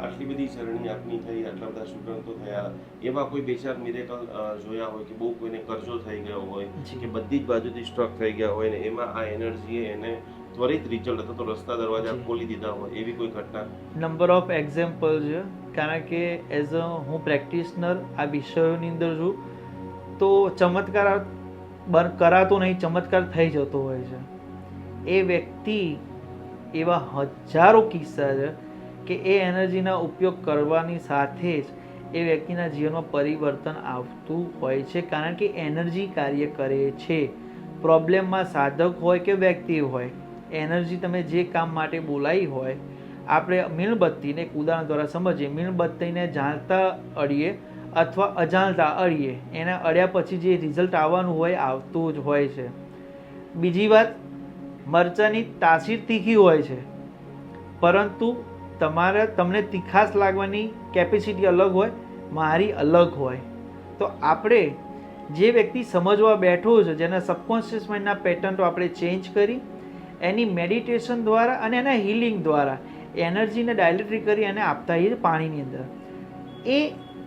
આટલી બધી સરણી આપની થઈ, આટલા બધા સ્ટુડન્ટો થયા, એવા કોઈ બે ચાર મિરેકલ જોયા હોય કે બહુ કોઈને કરજો થઈ ગયો હોય કે બધી જ બાજુથી સ્ટ્રક થઈ ગયા હોય ને એમાં આ એનર્જીએ એને ત્વરિત રિઝલ્ટ અથવા તો રસ્તા દરવાજા ખોલી દીધા હોય, એવી કોઈ ઘટના? નંબર ઓફ એક્ઝામ્પલ છે, કારણ કે એઝ અ હું પ્રેક્ટિશનર આ વિષયોની અંદર છું, તો ચમત્કાર કરાતો નહીં, ચમત્કાર થઈ જતો હોય છે. એ વ્યક્તિ એવા હજારો કિસ્સા છે કે એ એનર્જીના ઉપયોગ કરવાની સાથે જ એ વ્યક્તિના જીવનમાં પરિવર્તન આવતું હોય છે, કારણ કે એનર્જી કાર્ય કરે છે. પ્રોબ્લેમમાં સાધક હોય કે વ્યક્તિ હોય, એનર્જી તમે જે કામ માટે બોલાવી હોય, આપણે મીણબત્તીને એક ઉદાહરણ દ્વારા સમજીએ. મીણબત્તીને જાણતા અડીએ અથવા અજાણતા અડીએ, એના અડ્યા પછી જે રિઝલ્ટ આવવાનું હોય આવતું જ હોય છે. બીજી વાત, મરચાંની તાસીર તીખી હોય છે, પરંતુ તમને તીખાશ લાગવાની કેપેસિટી અલગ હોય, મારી અલગ હોય. તો આપણે જે વ્યક્તિ સમજવા બેઠો છે, જેના સબકોન્શિયસ માઇન્ડના પેટર્ન આપણે ચેન્જ કરી, એની મેડિટેશન દ્વારા અને એના હિલિંગ દ્વારા એનર્જીને ડાયલેટરી કરી અને આપતા હોઈએ પાણીની અંદર, એ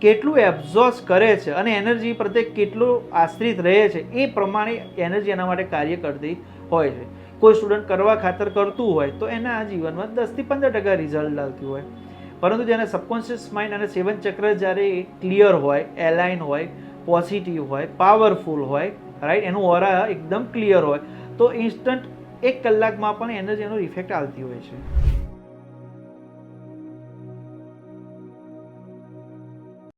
કેટલું એબ્ઝોર્બ કરે છે અને એનર્જી પ્રત્યે કેટલું આશ્રિત રહે છે, એ પ્રમાણે એનર્જી એના માટે કાર્ય કરતી હોય છે. કોઈ સ્ટુડન્ટ કરવા ખાતર કરતું હોય તો એના જીવનમાં 10 થી 15% રિઝલ્ટ આવતું હોય, પરંતુ જેના સબકોન્શિયસ માઇન્ડ અને સેવન ચક્ર જ્યારે ક્લિયર હોય, એલાઇન હોય, પોઝિટિવ હોય, પાવરફુલ હોય, રાઈટ, એનું ઓરા એકદમ ક્લિયર હોય, તો ઇન્સ્ટન્ટ 1 કલાકમાં પણ એનર્જીનો ઇફેક્ટ આવતી હોય છે.